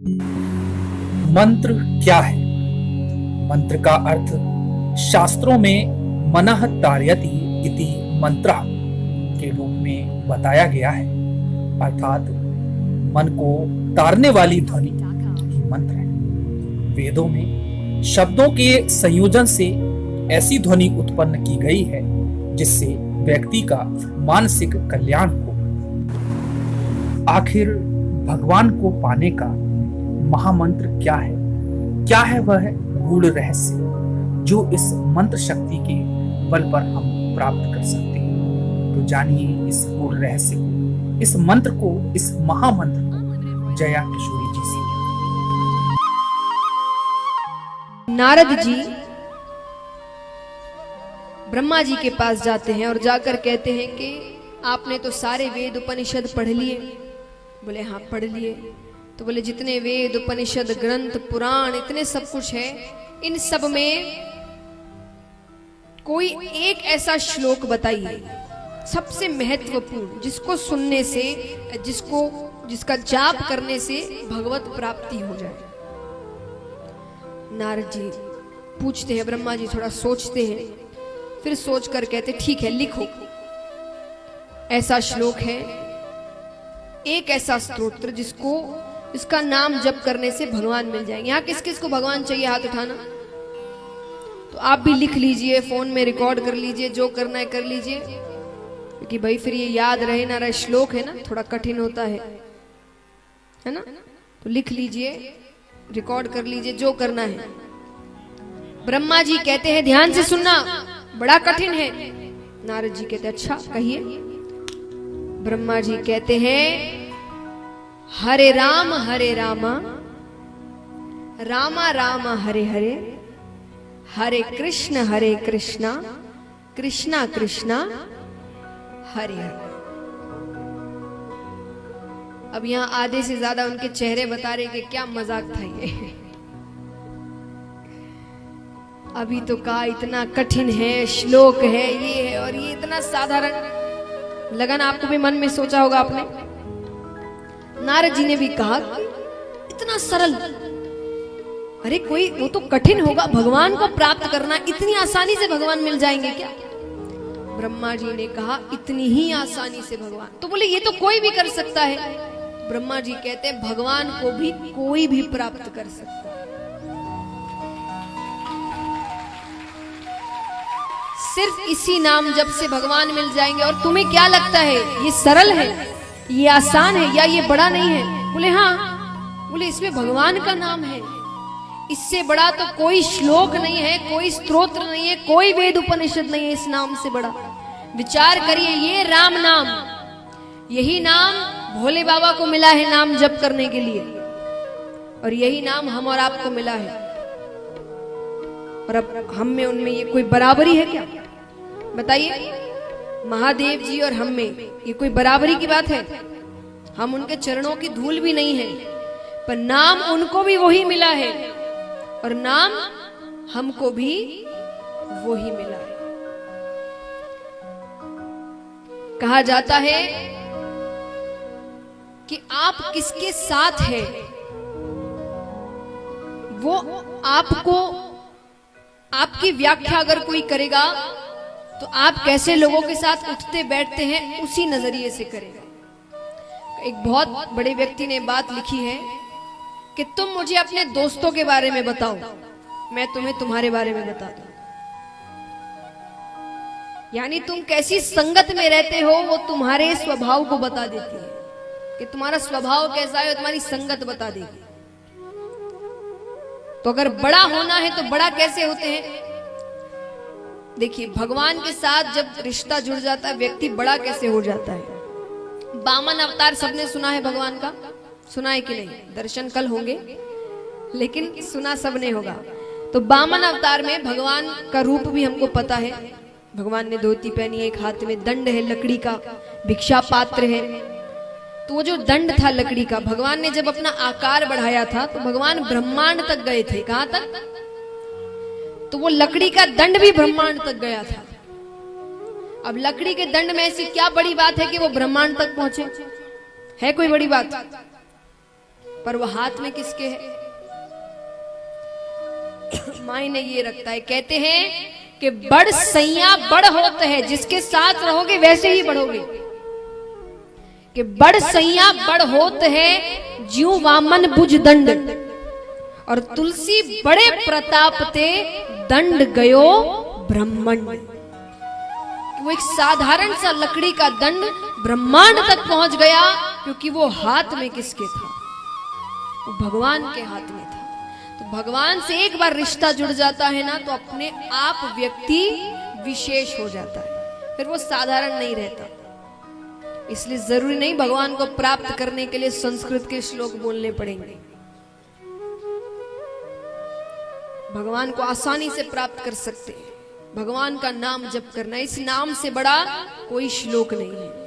मंत्र क्या है? मंत्र का अर्थ शास्त्रों में मनः तारयति इति मंत्र के रूप में बताया गया है, अर्थात मन को तारने वाली ध्वनि ही मंत्र है। वेदों में शब्दों के संयोजन से ऐसी ध्वनि उत्पन्न की गई है जिससे व्यक्ति का मानसिक कल्याण हो। आखिर भगवान को पाने का महामंत्र क्या है? क्या है वह गूढ़ रहस्य जो इस मंत्र शक्ति के बल पर हम प्राप्त कर सकते हैं? तो जानिए इस गूढ़ रहस्य को, इस मंत्र को, इस महामंत्र को जया किशोरी जी से। नारद जी ब्रह्मा जी के पास जाते हैं और जाकर कहते हैं कि आपने तो सारे वेद उपनिषद पढ़ लिए। बोले हाँ पढ़ लिए। तो बोले जितने वेद उपनिषद ग्रंथ पुराण इतने सब कुछ है, इन सब में कोई एक ऐसा श्लोक बताइए सबसे महत्वपूर्ण, जिसको सुनने से, जिसका जाप करने से भगवत प्राप्ति हो जाए। नारद जी पूछते हैं, ब्रह्मा जी थोड़ा सोचते हैं, फिर सोचकर कहते ठीक है लिखो। ऐसा श्लोक है, एक ऐसा स्तोत्र जिसका नाम जप करने से भगवान मिल जाएंगे। यहाँ किस किस को भगवान चाहिए हाथ उठाना। तो आप भी लिख लीजिए, फोन में रिकॉर्ड कर लीजिए, जो करना है कर लीजिए, क्योंकि भाई फिर ये याद रहे ना रहे। श्लोक है ना, थोड़ा कठिन होता है ना। तो लिख लीजिए, रिकॉर्ड कर लीजिए, जो करना है। ब्रह्मा जी कहते हैं ध्यान से सुनना, बड़ा कठिन है। नारद जी कहते अच्छा कहिए। ब्रह्मा जी कहते हैं हरे राम रामा रामा हरे हरे, हरे कृष्णा कृष्णा कृष्णा हरे हरे। अब यहां आधे से ज्यादा उनके चेहरे बता रहे कि क्या मजाक था ये। अभी तो कहा इतना कठिन है, श्लोक है, ये है और ये इतना साधारण। लगन आपको भी मन में सोचा होगा आपने। नारद जी ने भी कहा इतना सरल, अरे कोई वो तो कठिन होगा, भगवान को प्राप्त करना इतनी आसानी से भगवान मिल जाएंगे क्या? ब्रह्मा जी ने कहा इतनी ही आसानी से भगवान। तो बोले ये तो कोई भी कर सकता है। ब्रह्मा जी कहते हैं भगवान को भी कोई भी प्राप्त कर सकता है। सिर्फ इसी नाम जप से भगवान मिल जाएंगे। और तुम्हें क्या लगता है ये सरल है, ये आसान है, या ये बड़ा नहीं है? बोले हाँ। बोले इसमें भगवान का नाम है, इससे बड़ा तो कोई श्लोक नहीं है, कोई स्तोत्र नहीं है, कोई वेद उपनिषद नहीं है इस नाम से बड़ा। विचार करिए, ये राम नाम, यही नाम भोले बाबा को मिला है नाम जप करने के लिए, और यही नाम हम और आपको मिला है। और अब हम में उनमें ये कोई बराबरी है क्या? बताइए, महादेव जी और हम में ये कोई बराबरी की बात है? हम उनके चरणों की धूल भी नहीं है, पर नाम उनको भी वही मिला है और नाम हमको भी वही मिला है। कहा जाता है कि आप किसके साथ हैं वो आपको, आपकी व्याख्या अगर कोई करेगा तो आप कैसे लोगों के साथ उठते बैठते हैं उसी नजरिए से करेगा। एक बहुत बड़े व्यक्ति ने बात लिखी है कि तुम मुझे अपने दोस्तों के बारे में बताओ, मैं तुम्हें तुम्हारे बारे में बता दूं। यानी तुम कैसी संगत में रहते हो वो तुम्हारे स्वभाव को बता देती है कि तुम्हारा स्वभाव कैसा है, तुम्हारी संगत बता देगी। तो अगर बड़ा होना है तो बड़ा कैसे होते हैं? देखिए, भगवान के साथ जब रिश्ता जुड़ जाता है व्यक्ति बड़ा कैसे हो जाता है। वामन अवतार सबने सुना है भगवान का, सुना है कि नहीं? दर्शन कल होंगे, लेकिन सुना सबने होगा। तो वामन अवतार में भगवान का रूप भी हमको पता है। भगवान ने धोती पहनी है, एक हाथ में दंड है लकड़ी का, भिक्षा पात्र है। तो वो जो दंड था लकड़ी का, भगवान ने जब अपना आकार बढ़ाया था तो भगवान ब्रह्मांड तक गए थे। कहां तक? तो वो लकड़ी का दंड भी ब्रह्मांड तक गया था। अब लकड़ी के दंड में ऐसी क्या बड़ी बात है कि वो ब्रह्मांड तक पहुंचे? है कोई बड़ी बात? पर वह हाथ में किसके है? मायने ये रखता है। कहते हैं कि बड़ सैया बड़ होते हैं, जिसके साथ रहोगे वैसे ही बढ़ोगे। कि बड़ सैया बड़ होते हैं, ज्यों वामन बुझ दंड, और तुलसी बड़े प्रताप ते दंड गयो ब्रह्मंड। वो एक साधारण सा लकड़ी का दंड ब्रह्मांड तक पहुंच गया, क्योंकि वो हाथ में किसके था? वो भगवान के हाथ में था। तो भगवान से एक बार रिश्ता जुड़ जाता है ना, तो अपने आप व्यक्ति विशेष हो जाता है, फिर वो साधारण नहीं रहता। इसलिए जरूरी नहीं भगवान को प्राप्त करने के लिए संस्कृत के श्लोक बोलने पड़ेंगे। भगवान को आसानी से प्राप्त कर सकते हैं। भगवान का नाम जप करना, इस नाम से बड़ा कोई श्लोक नहीं है।